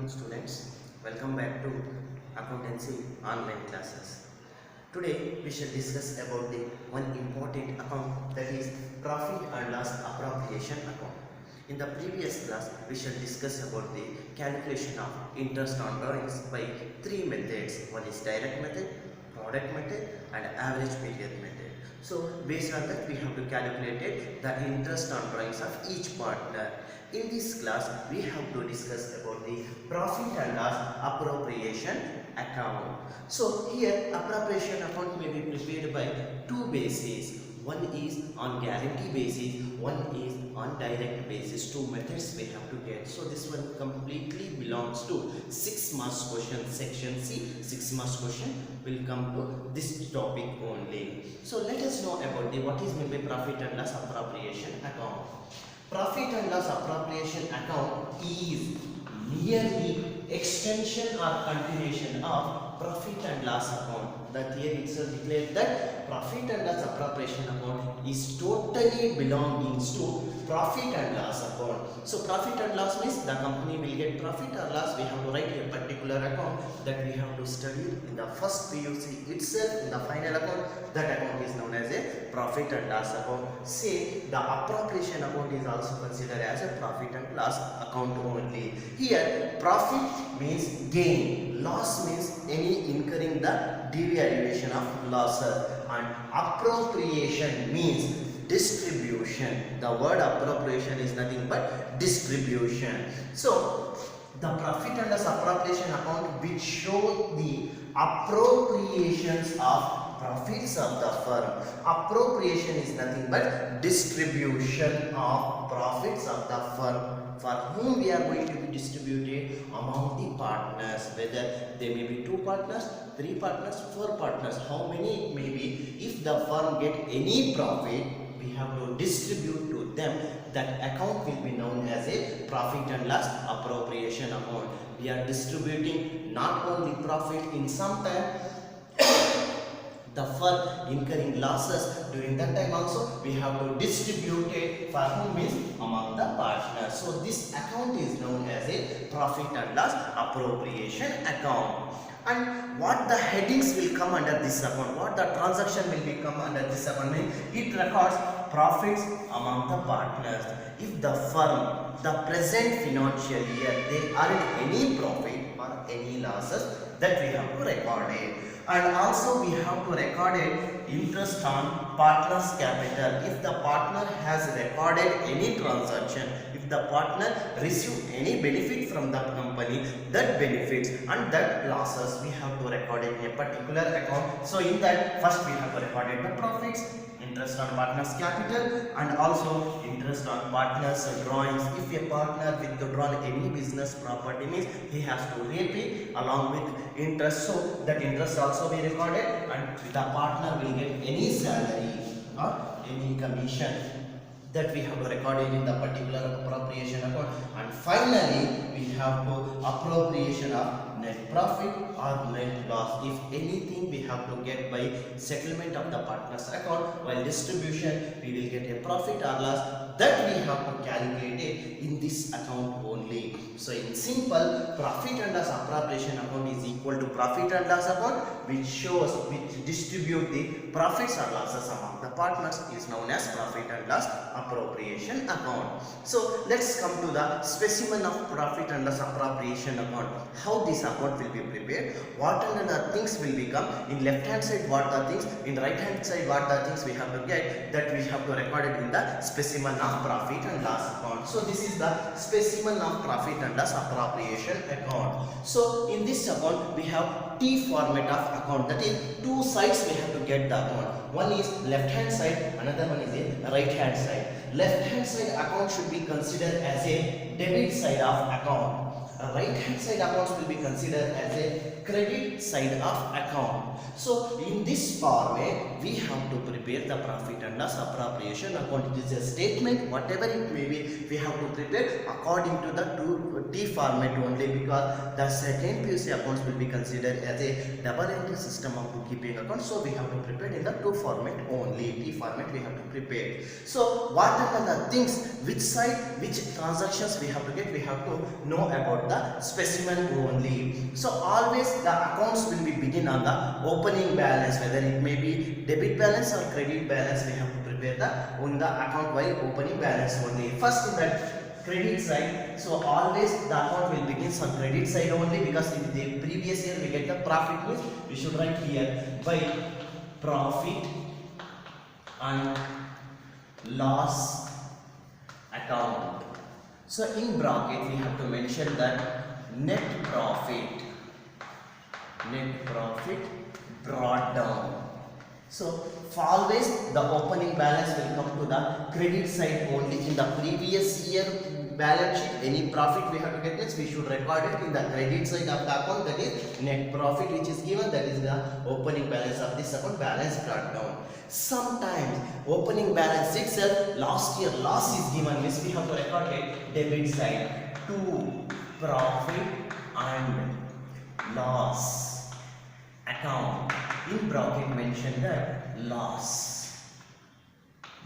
afternoon, students. Welcome back to accountancy online classes. Today we shall discuss about the one important account, that is profit and loss appropriation account. In the previous class we shall discuss about the calculation of interest on drawings by three methods. One is direct method, product method and average period method. So based on that we have to calculate the interest on drawings of each partner. In this class we have to discuss about the profit and loss appropriation account. So here appropriation account may be prepared by two bases. One is on guarantee basis, one is on direct basis. Two methods we have to get. So this one completely belongs to 6 marks question section C. 6 marks question will come to this topic only. So let us know about the what is meant by profit and loss appropriation account. Profit and loss appropriation account is merely extension or continuation of profit and loss account. The theory itself declared that profit and loss appropriation account is totally belonging to profit and loss account. So profit and loss means the company will get profit or loss. We have to write a particular account that we have to study in the first PUC itself. In the final account, that account is known as a profit and loss account. Say the appropriation account is also considered as a profit and loss account only. Here profit means gain, loss means any incurring the devaluation of losses, and appropriation means distribution. The word appropriation is nothing but distribution. So the profit and loss appropriation account which show the appropriations of profits of the firm. Appropriation is nothing but distribution of profits of the firm, for whom we are going to be distributed among the partners, whether they may be 2 partners, 3 partners, 4 partners, how many it may be. If the firm get any profit, we have to distribute to them. That account will be known as a profit and loss appropriation account. We are distributing not only profit, in some time the firm incurring losses, during that time also we have to distribute it for whom means among the partners. So this account is known as a profit and loss appropriation account. And what the headings will come under this account, what the transaction will become under this account, it records profits among the partners. If the firm, the present financial year, they earned any profit or any losses, that we have to record it. And also we have to record it interest on partner's capital. If the partner has recorded any transaction, if the partner received any benefit from the company, that benefits and that losses we have to record it in a particular account. So in that, first we have to record it the profits, interest on partner's capital, and also interest on partner's drawings. If a partner withdrawn any business property means he has to repay along with interest, so that interest also be recorded, and the partner will get any salary or any commission, that we have to record it in the particular appropriation account. And finally we have to appropriation of net profit or net loss. If anything we have to get by settlement of the partner's account, while distribution we will get a profit or loss, that we have to calculate it in this account only. So in simple, profit and loss appropriation account is equal to profit and loss account, which distribute the profits or losses among the partners, is known as profit and loss appropriation account. So let's come to the specimen of profit and loss appropriation account. How this account will be prepared, what and the things will become. In left hand side what are things, in right hand side what are things we have to get, that we have to record it in the specimen of profit and loss account. So this is the specimen of profit and loss appropriation account. So in this account we have T format of account, that is 2 sides we have to get the account. One is left hand side, another one is a right hand side. Left hand side account should be considered as a debit side of account. Right hand side accounts will be considered as a credit side of account. So in this format we have to prepare the profit and loss appropriation account. It is a statement, whatever it may be, we have to prepare according to the T format only, because the second PUC accounts will be considered as a double entry system of bookkeeping account. So we have to prepare in the 2 format only. T format we have to prepare. So what are the things, which side, which transactions we have to get, we have to know about the specimen only. So always the accounts will be begin on the opening balance, whether it may be debit balance or credit balance. We have to prepare the on the account by opening balance only. First in that credit side, so always the account will begin on credit side only, because in the previous year we get the profit, means we should write here by profit and loss account. So in bracket we have to mention that net profit brought down. So always the opening balance will come to the credit side only. In the previous year balance sheet, any profit we have to get, means we should record it in the credit side of the account, that is net profit which is given, that is the opening balance of this account, balance brought down. Sometimes opening balance itself last year loss is given, means we have to record it debit side to profit and loss account. In bracket mention that loss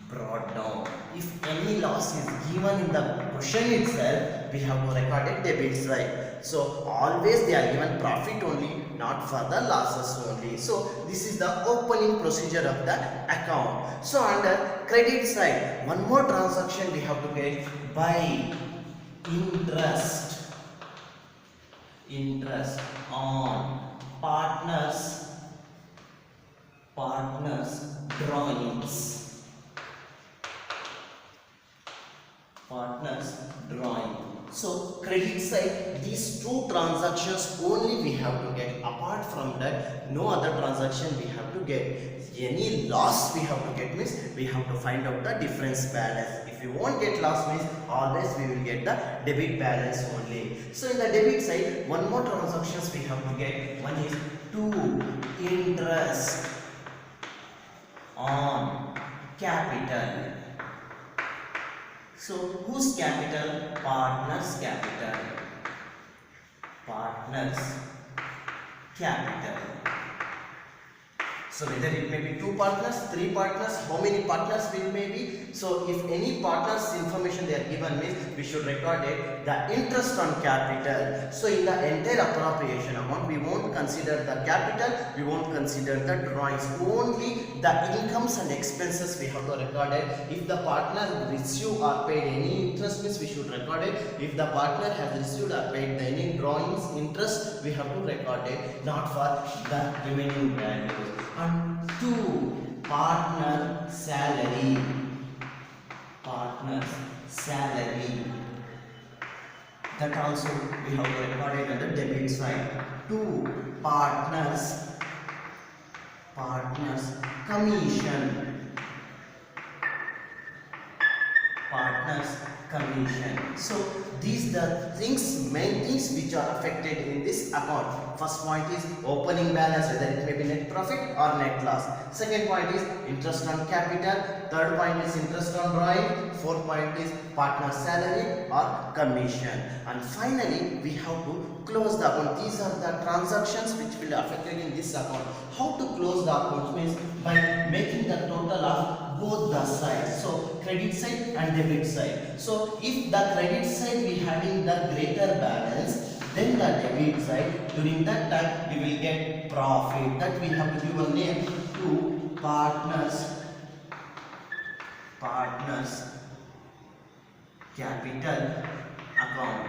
brought down. If any loss is given in the question itself, we have to record it debit side. So always they are given profit only, not for the losses only. So this is the opening procedure of the account. So under credit side, one more transaction we have to get by interest on partners drawing. So credit side, these two transactions only we have to get. Apart from that, no other transaction we have to get. Any loss we have to get, means we have to find out the difference balance. If you won't get loss, means always we will get the debit balance only. So in the debit side, one more transactions we have to get. One is to interest on capital. So whose capital? Partners capital. So whether it may be 2 partners, 3 partners, how many partners will may be. So if any partners information they are given, means we should record it the interest on capital. So in the entire appropriation amount, we won't consider the capital, we won't consider the drawings, only the incomes and expenses we have to record it. If the partner receive or paid any interest, means we should record it. If the partner has received or paid any drawings interest, we have to record it, not for the remaining values. And 2, partner's salary. That also we have to record it on the debit side. 2, partners commission. So these the things, main things which are affected in this account. First point is opening balance, whether it may be net profit or net loss. Second point is interest on capital. Third point is interest on drawing. Fourth point is partner salary or commission. And finally we have to close the account. These are the transactions which will affected in this account. How to close the account means by making the total of both the sides. So credit side and debit side. So if the credit side we having the greater balance, then the debit side, during that time we will get profit. That we have to give a name to partners capital account.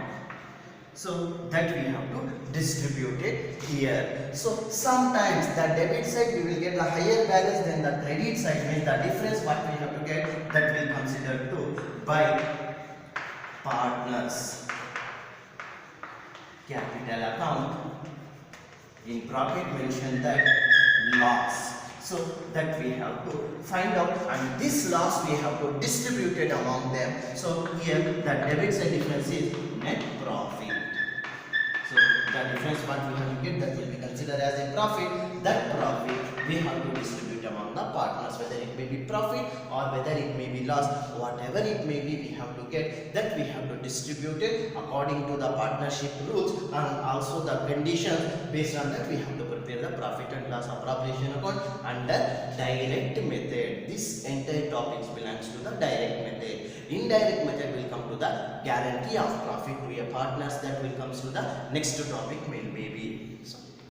So that we have to distribute it here. So sometimes the debit side we will get the higher balance than the credit side, means the difference what we have to get, that will consider to by partners capital account. In bracket mention that loss. So that we have to find out, and this loss we have to distribute it among them. So here the debit side difference is net profit. So the difference what we have to get, that will be considered as a profit. That profit we have to distribute among the partners, whether it may be profit or whether it may be loss, whatever it may be, we have to get that we have to distribute it according to the partnership rules and also the conditions. Based on that we have to prepare the profit and loss appropriation account under direct method. This entire topic belongs to the direct method. indirect method will come to the guarantee of profit to your partners. That will comes to the next topic, maybe